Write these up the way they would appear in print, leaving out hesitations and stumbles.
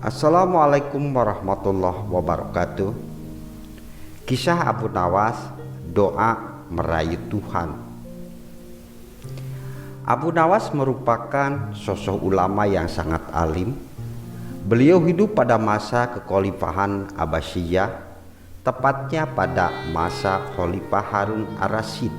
Assalamualaikum warahmatullahi wabarakatuh. Kisah Abu Nawas, doa meraih Tuhan. Abu Nawas merupakan sosok ulama yang sangat alim. Beliau hidup pada masa kekhalifahan Abbasiyah, tepatnya pada masa Khalifah Harun ar-Rasyid.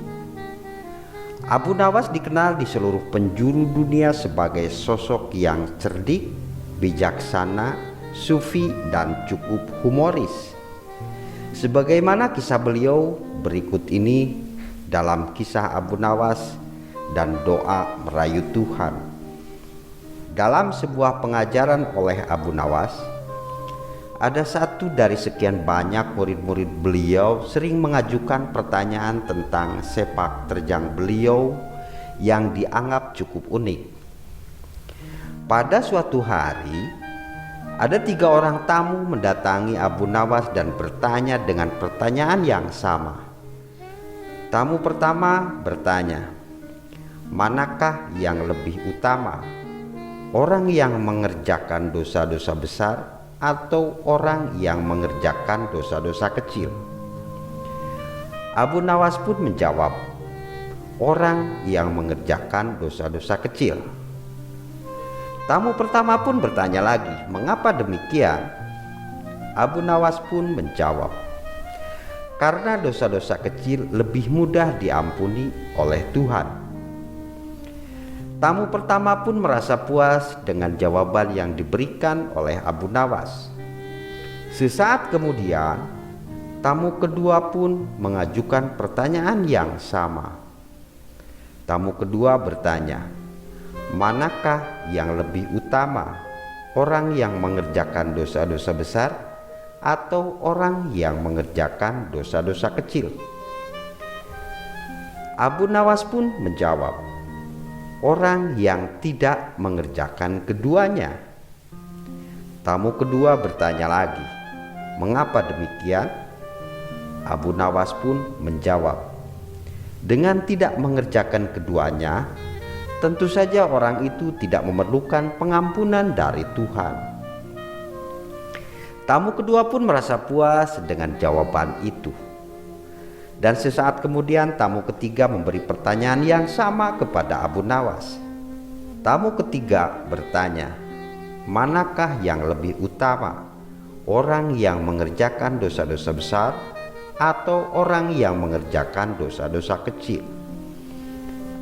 Abu Nawas dikenal di seluruh penjuru dunia sebagai sosok yang cerdik, bijaksana, sufi, dan cukup humoris. Sebagaimana kisah beliau berikut ini dalam kisah Abu Nawas dan doa merayu Tuhan. Dalam sebuah pengajaran oleh Abu Nawas, ada satu dari sekian banyak murid-murid beliau sering mengajukan pertanyaan tentang sepak terjang beliau yang dianggap cukup unik. Pada suatu hari, ada 3 orang tamu mendatangi Abu Nawas dan bertanya dengan pertanyaan yang sama. Tamu pertama bertanya, manakah yang lebih utama, orang yang mengerjakan dosa-dosa besar atau orang yang mengerjakan dosa-dosa kecil? Abu Nawas pun menjawab, orang yang mengerjakan dosa-dosa kecil. Tamu pertama pun bertanya lagi, mengapa demikian? Abu Nawas pun menjawab, karena dosa-dosa kecil lebih mudah diampuni oleh Tuhan. Tamu pertama pun merasa puas dengan jawaban yang diberikan oleh Abu Nawas. Sesaat kemudian, tamu kedua pun mengajukan pertanyaan yang sama. Tamu kedua bertanya, manakah yang lebih utama, orang yang mengerjakan dosa-dosa besar atau orang yang mengerjakan dosa-dosa kecil? Abu Nawas pun menjawab, orang yang tidak mengerjakan keduanya. Tamu kedua bertanya lagi, mengapa demikian? Abu Nawas pun menjawab, dengan tidak mengerjakan keduanya, tentu saja orang itu tidak memerlukan pengampunan dari Tuhan. Tamu kedua pun merasa puas dengan jawaban itu. Dan sesaat kemudian tamu ketiga memberi pertanyaan yang sama kepada Abu Nawas. Tamu ketiga bertanya, manakah yang lebih utama, orang yang mengerjakan dosa-dosa besar atau orang yang mengerjakan dosa-dosa kecil?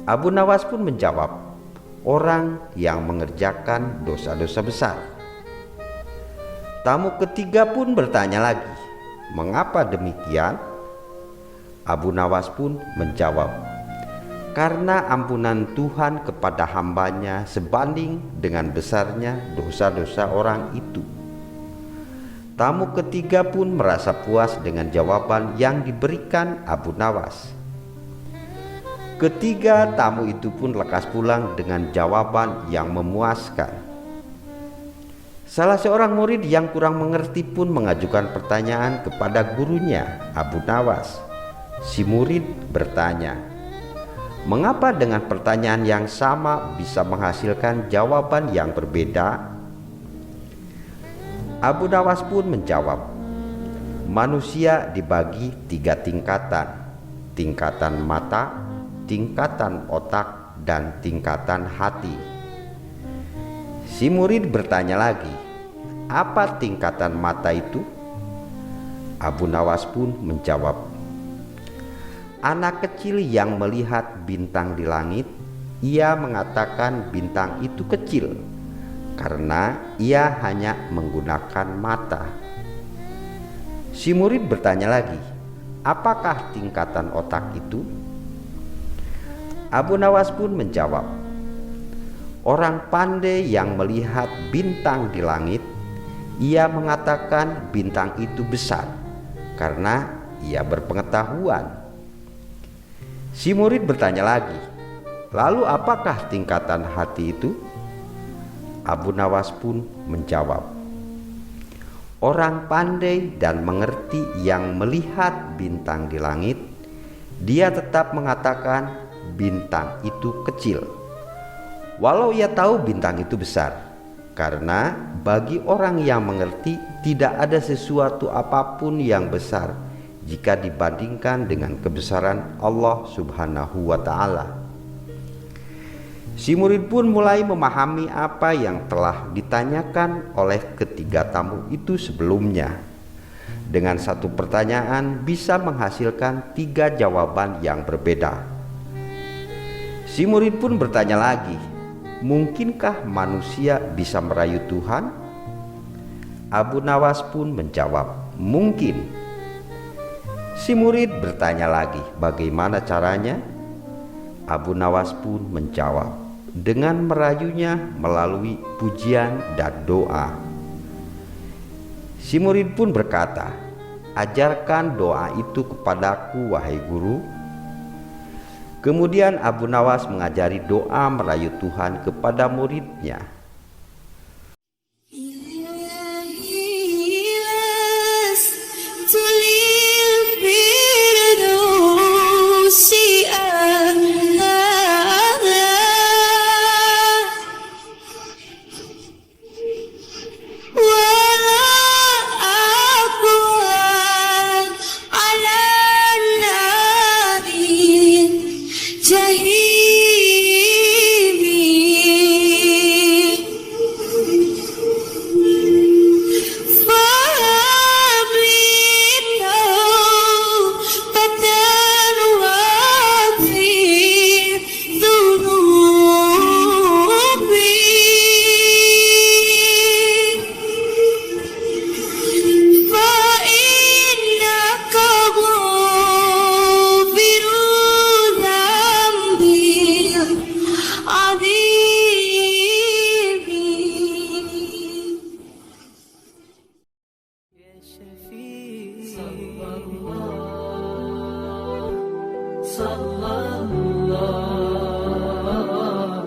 Abu Nawas pun menjawab, orang yang mengerjakan dosa-dosa besar. Tamu ketiga pun bertanya lagi, mengapa demikian? Abu Nawas pun menjawab, karena ampunan Tuhan kepada hambanya sebanding dengan besarnya dosa-dosa orang itu. Tamu ketiga pun merasa puas dengan jawaban yang diberikan Abu Nawas. Ketiga tamu itu pun lekas pulang dengan jawaban yang memuaskan. Salah seorang murid yang kurang mengerti pun mengajukan pertanyaan kepada gurunya, Abu Nawas. Si murid bertanya, mengapa dengan pertanyaan yang sama bisa menghasilkan jawaban yang berbeda? Abu Nawas pun menjawab, manusia dibagi 3 tingkatan, tingkatan mata, tingkatan otak, dan tingkatan hati. Si murid bertanya lagi, apa tingkatan mata itu? Abu Nawas pun menjawab, anak kecil yang melihat bintang di langit, ia mengatakan bintang itu kecil karena ia hanya menggunakan mata. Si murid bertanya lagi, apakah tingkatan otak itu? Abu Nawas pun menjawab, orang pandai yang melihat bintang di langit, ia mengatakan bintang itu besar karena ia berpengetahuan. Si murid bertanya lagi, lalu apakah tingkatan hati itu? Abu Nawas pun menjawab, orang pandai dan mengerti yang melihat bintang di langit, dia tetap mengatakan bintang itu kecil, walau ia tahu bintang itu besar. Karena bagi orang yang mengerti tidak ada sesuatu apapun yang besar jika dibandingkan dengan kebesaran Allah Subhanahu wa Ta'ala. Si murid pun mulai memahami apa yang telah ditanyakan oleh ketiga tamu itu sebelumnya. Dengan satu pertanyaan bisa menghasilkan 3 jawaban yang berbeda. Si murid pun bertanya lagi, mungkinkah manusia bisa merayu Tuhan? Abu Nawas pun menjawab, mungkin. Si murid bertanya lagi, bagaimana caranya? Abu Nawas pun menjawab, dengan merayunya melalui pujian dan doa. Si murid pun berkata, ajarkan doa itu kepadaku wahai guru. Kemudian Abu Nawas mengajari doa merayu Tuhan kepada muridnya.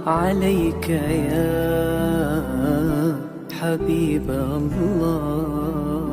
عليك يا حبيب الله